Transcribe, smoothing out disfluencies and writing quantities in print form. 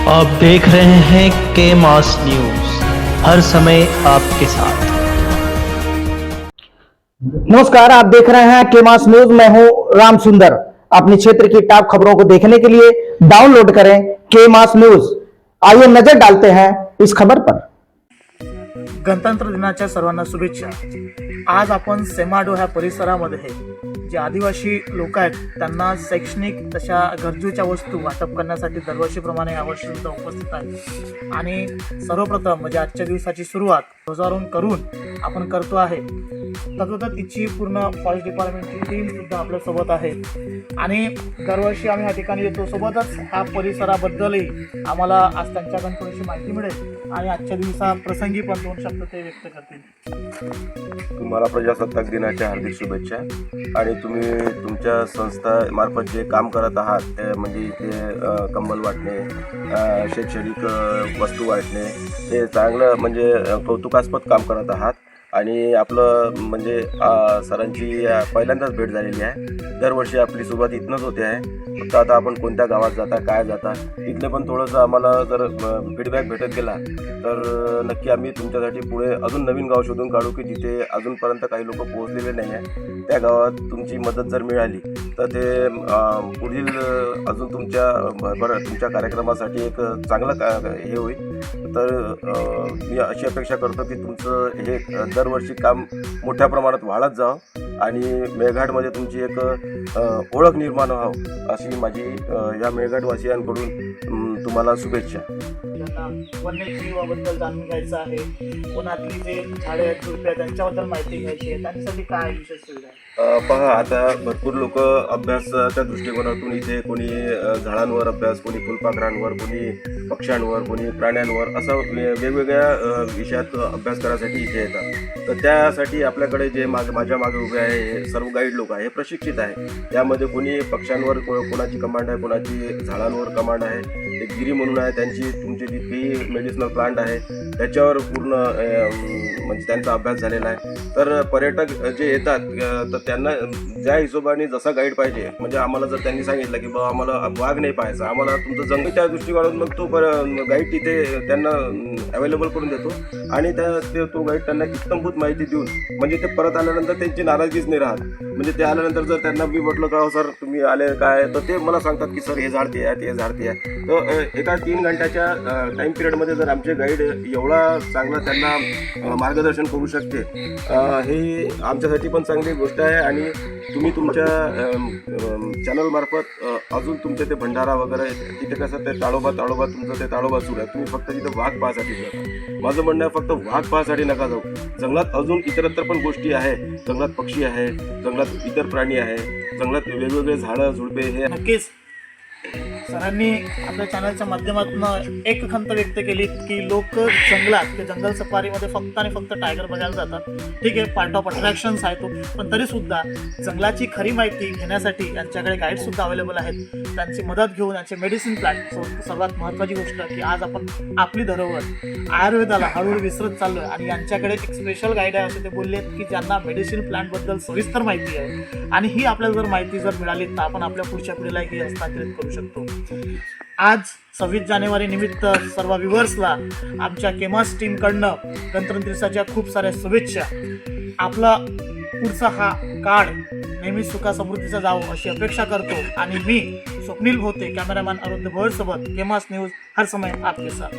आप देख रहे हैं के मास न्यूज, हर समय आपके साथ। नमस्कार, आप देख रहे हैं के मास न्यूज। मैं हूं राम सुंदर। अपने क्षेत्र की टॉप खबरों को देखने के लिए डाउनलोड करें के मास न्यूज। आइए नजर डालते हैं इस खबर पर। गणतंत्र दिनाच्या सर्वांना शुभेच्छा। आज आपण सेमाडो ह्या परिसरामध्ये जे आदिवासी लोक आहेत त्यांना शैक्षणिक तशा गरजेच्या वस्तू वाटप करण्यासाठी दरवर्षीप्रमाणे यावर्षी सुद्धा उपस्थित आहे आणि सर्वप्रथम म्हणजे आजच्या दिवसाची सुरुवात ध्वजारोहण करून आपण करतो आहे। तसंच तिची पूर्ण फॉरेस्ट डिपार्टमेंटची टीम सुद्धा आपल्या सोबत आहे आणि दरवर्षी आम्ही या ठिकाणी येतो। सोबतच ह्या परिसराबद्दलही आम्हाला आज त्यांच्याकडून थोडीशी माहिती मिळेल आणि आजच्या दिवसा प्रसंगी पण 2 शब्द ते व्यक्त करतील। तुम्हाला प्रजासत्ताक दिनाच्या हार्दिक शुभेच्छा। आणि तुम्ही तुमच्या संस्था मार्फत जे काम करत आहात ते म्हणजे इथे कंबल वाटणे, शैक्षणिक वस्तू वाटणे, हे चांगलं म्हणजे कौतुकास्पद काम करत आहात। आणि आपलं म्हणजे सरांची पहिल्यांदाच भेट झालेली आहे। दरवर्षी आपली सुरुवात इथनंच होते आहे। फक्त आता आपण कोणत्या गावात जाता, काय जाता, इथले पण थोडंसं आम्हाला जर फीडबॅक भेटत गेला तर नक्की आम्ही तुमच्यासाठी पुढे अजून नवीन गाव शोधून काढू की जिथे अजूनपर्यंत काही लोक पोहोचलेले नाही आहे। त्या गावात तुमची मदत जर मिळाली तर ते पुढील अजून तुमच्या कार्यक्रमासाठी एक चांगलं हे होईल। तर मी अशी अपेक्षा करतो की तुमचं हे दरवर्षी काम मोठ्या प्रमाणात वाढत जावं आणि मेळघाटमध्ये तुमची एक ओळख निर्माण व्हावं अशी माझी या मेळघाटवासियांकडून तुम्हाला शुभेच्छा। वन्यजीवाबद्दल जाणून घ्यायचं आहे, वनातली जे झाडे आहेत, झुडपे आहेत त्यांच्याबद्दल माहिती घ्यायची आहे, त्यांच्यासाठी काय विशेष सुविधा आहे? पहा, आता भरपूर लोक अभ्यासाच्या दृष्टिकोनातून इथे कोणी झाडांवर अभ्यास, कोणी फुलपाखरांवर, कोणी पक्ष्यांवर, कोणी प्राण्यांवर असं वेगवेगळ्या विषयात अभ्यास करायसाठी इथे येतात। तर त्यासाठी आपल्याकडे जे माझ्या मागे उभे आहे हे सर्व गाईड लोक आहे, हे प्रशिक्षित आहे। यामध्ये कोणी पक्ष्यांवर कोणाची कमांड आहे, कोणाची झाडांवर कमांड आहे, एक गिरी म्हणून आहे, त्यांची तुमची जितकी मेडिसिनल प्लांट आहे त्याच्यावर पूर्ण म्हणजे त्यांचा अभ्यास झालेला आहे। तर पर्यटक जे येतात तर त्यांना ज्या हिशोबाने जसा गाईड पाहिजे, म्हणजे आम्हाला जर त्यांनी सांगितलं की बाबा आम्हाला वाघ नाही पाहायचा, आम्हाला तुमचं जंगल, त्या दृष्टिकोनातून मग तो गाईड तिथे त्यांना अवेलेबल करून देतो आणि तो गाईड त्यांना इत्तमभूत माहिती देऊन म्हणजे ते परत आल्यानंतर त्यांची नाराजगीच नाही राहत। म्हणजे ते आल्यानंतर जर त्यांना मी म्हटलं का सर तुम्ही आले काय, तर ते मला सांगतात की सर हे झाड ते आहे, ते झाड ते आहे। तर एका 3 घंट्याच्या टाईम पिरियडमध्ये जर आमचे गाईड एवढा चांगलं त्यांना मार्गदर्शन करू शकते, हे आमच्यासाठी पण चांगली गोष्ट आहे। आणि तुम्ही तुमच्या चॅनलमार्फत अजून तुमचे ते भंडारा वगैरे तिथे कसं ते ताडोबा तुमचं ते ताडोबा सुरू आहे, तुम्ही फक्त तिथे वाघ पाहासाठी जाता। माझं म्हणणं आहे फक्त वाघ पाहासाठी नका जाऊ, जंगलात अजून इतरत्र पण गोष्टी आहे, जंगलात पक्षी आहे, जंगलात इतर प्राणी आहे, जंगलात वेगवेगळे झाडं झुडपे हे नक्कीच सरांनी आपल्या चॅनलच्या माध्यमातून एक खंत व्यक्त केली की लोक जंगलात किंवा जंगल सफारीमध्ये फक्त आणि फक्त टायगर बघायला जातात। ठीक आहे, पार्ट ऑफ अट्रॅक्शन्स आहे तो, पण तरीसुद्धा जंगलाची खरी माहिती घेण्यासाठी यांच्याकडे गाईडसुद्धा अवेलेबल आहेत। त्यांची मदत घेऊन यांचे मेडिसिन प्लॅन, सर्वात महत्त्वाची गोष्ट की आज आपण आपली धरोहर आयुर्वेदाला हळूहळू विसरत चाललो आहे आणि यांच्याकडे एक स्पेशल गाईड आहे असे ते बोलले की ज्यांना मेडिसिन प्लॅनबद्दल सविस्तर माहिती आहे आणि ही आपल्याला जर माहिती मिळाली तर आपण आपल्या पुढच्या पिढीला ही हस्तांतरित करू शकतो। आज 26 जानेवारी निमित्त सर्व व्ह्यूअर्सला आमच्या केमास टीमकडनं गणतंत्र दिवसाच्या खूप साऱ्या शुभेच्छा। आपला पुढचा हा काळ नेहमी सुखा समृद्धीचा जावो अशी अपेक्षा करतो आणि मी स्वप्नील भोते, कॅमेरामॅन अरुण भोयर सोबत केमास न्यूज हर समय आपके साथ।